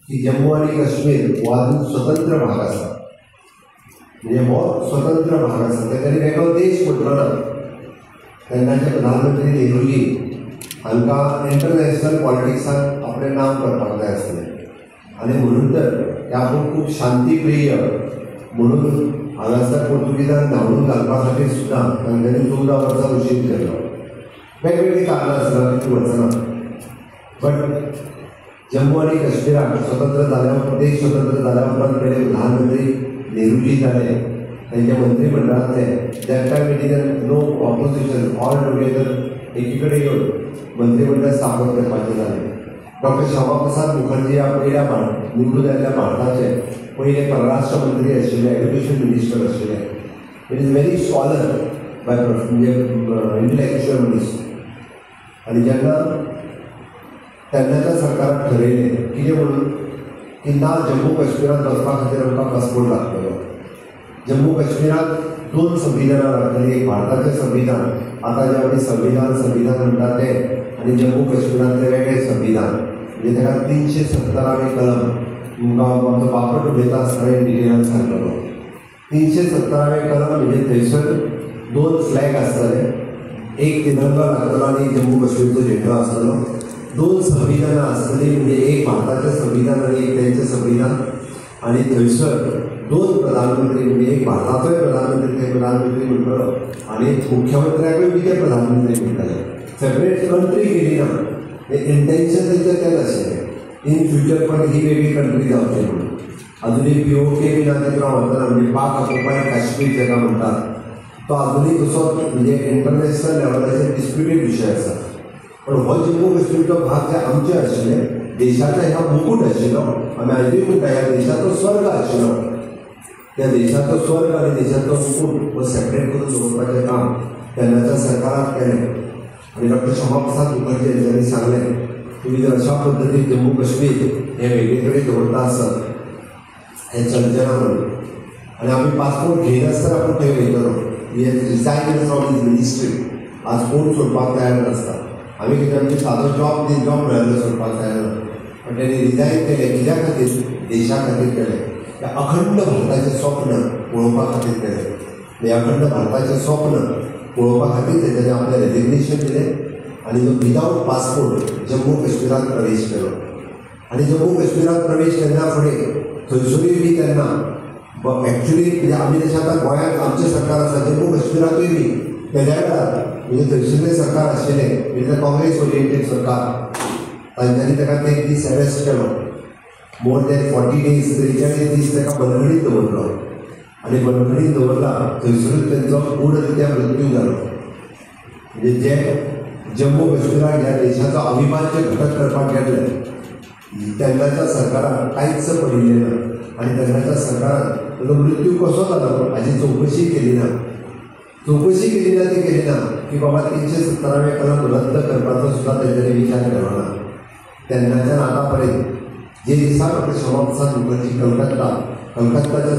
की जम्मू आणि काश्मीर हो आजून स्वतंत्र भाग आसा, म्हणजे हो स्वतंत्र भाग आसा, तेणी वेगळो देश म्हटलो ना. तेन्नाचे प्रधानमंत्री नेहरूजी हांकां इंटरनॅशनल पॉलिटिक्सांत आपलें नांव करपाक जाय आसलें, आनी म्हणून तर आपूण खूब शांतीप्रिय म्हणून हांगासर पोर्तुगीजांक धांवडून घालपा खातीर सुद्दां तांच्यांनी 14 वर्सां उशीर केलो. वेगवेगळी कारणां आसतात ती वचना. बट जम्मू आणि काश्मीराक स्वतंत्र जाल्या देश स्वतंत्र जाल्या उपरांत पयले प्रधानमंत्री नेहरूजी जाले. त्यांच्या मंत्रिमंडळातले that time it is no opposition, all together एकी कडेन येवन मंत्रिमंडळ स्थापन करपाचें जालें. डॉक्टर श्यामाप्रसाद मुखर्जी ह्या पयल्या निवडून जाल्ल्या भारताचे पयले परराष्ट्र मंत्री आशिल्ले, एड्युकेशन मिनिस्टर आशिल्ले. इट इज व्हेरी स्कॉलर बाय म्हणजे इंटलॅक्च्युअल मनीस. आनी जेन्ना तेन्नाच्या सरकारान ठरयलें कितें म्हणून की ना जम्मू काश्मीरात वचपा खातीर आमकां पासपोर्ट लागतलो. जम्मू काश्मीरात 2 संविधानां लागतलीं, एक भारताचें संविधान, आतां जे आमी संविधान म्हणटात तें, आनी जम्मू काश्मीरातलें वेगळें संविधान, म्हणजे ताका 370वें कलम. तुमकां आमचो बापट उलयता आसतना डिटेलान सांगतलो. 370वें कलम म्हणजे थंयसर 2 फ्लॅग आसतले, एक तिरंगा लागतलो आनी जम्मू काश्मीरचो झेंडो आसतलो. 2 संविधानां आसतलीं, म्हणजे एक भारताचें संविधान आनी एक तेंचें संविधान. आनी थंयसर 2 प्रधानमंत्री, म्हणजे एक भारताचोय प्रधानमंत्री म्हणटलो आनी मुख्यमंत्र्याकूय बी ते प्रधानमंत्री म्हणटाले. सेपरेट कंट्री केली ना, हे इंटेन्शन तेंचें तेंच आशिल्लें. इन फ्युचर पण ही वेगळी कंट्री जावची म्हणून. अजुनूय POK बी ना तितलो वतना, म्हणजे पाक ऑक्युपायड काश्मीर जाका म्हणटात तो अजुनूय तसो म्हणजे इंटरनॅशनल लेवलाचेर डिस्प्युटेड विशय आसा. पण हो जम्मू काश्मीरचो भाग जे आमचे आशिल्ले, देशाचो ह्या मुकूट आशिल्लो, आमी आजूय म्हणटा ह्या देशाचो स्वर्ग आशिल्लो. त्या देशाचो स्वर्ग आनी देशाचो मुकूट हो सेपरेट करून दवरपाचें काम तेन्नाच्या सरकारान केलें. आनी डॉक्टर श्यामाप्रसाद मुखर्जी हांच्यांनी सांगलें तुम्ही जर अशा पद्धतीन जम्मू काश्मीर हे वेगळे कडेन दवरता आसत हें चलचें ना म्हणून. आनी आमी पासपोर्ट घेयनासतना आपूण थंय वयतलो. हे रिजायन फ्रॉम हीज मिनिस्ट्री. आज कोण सोडपाक तयार नासता. आमी कितें आमची सादो जॉब मेळ्ळो सोडपाक तयार ना. पण तेणी रिजायन केलें कित्या खातीर? देशा खातीर केलें. त्या अखंड भारताचें स्वप्न पळोवपा खातीर केलें. हे अखंड भारताचें स्वप्न पळोवपा खातीर तेणें आपलें रेजिग्नेशन दिलें आनी जो विदाउट पासपोर्ट जम्मू काश्मीरात प्रवेश केलो. आनी जम्मू काश्मीरात प्रवेश केन्ना फुडें थंयसरूय बी तेन्ना एक्चुली म्हणजे आमी जशें आतां गोंयांत आमचें सरकार आसा, जम्मू काश्मीरातूय बी तेद्या वेळार म्हणजे थंयसरलें सरकार आशिल्लें, म्हणजे काँग्रेस ओरिएंटेड सरकार, तांच्यांनी ताका ते दीस अरेस्ट केलो. मोर दॅन 40 days 43 दीस ताका बंदखणीत दवरलो. आनी बंदखणीत दवरला थंयसरूच तेंचो गूढरित्या मृत्यू जालो. म्हणजे जे जम्मू काश्मीराक ह्या देशाचो अविभाज्य घटक करपाक गेल्ले तेन्नाच्या सरकारान कांयच पडिल्लें ना. आनी तेन्नाच्या सरकारान ताचो मृत्यू कसो जालो हाची चवकशी केली ना. चवकशी केली ना ती केली ना की बाबा 370वें कलम रद्द करपाचो सुद्दां तेंच्यांनी विचार केलो ना. तेन्नाच्यान आतां पर्यंत जे दिसा डॉक्टर श्यामाप्रसाद मुखर्जी कलकत्ताच्या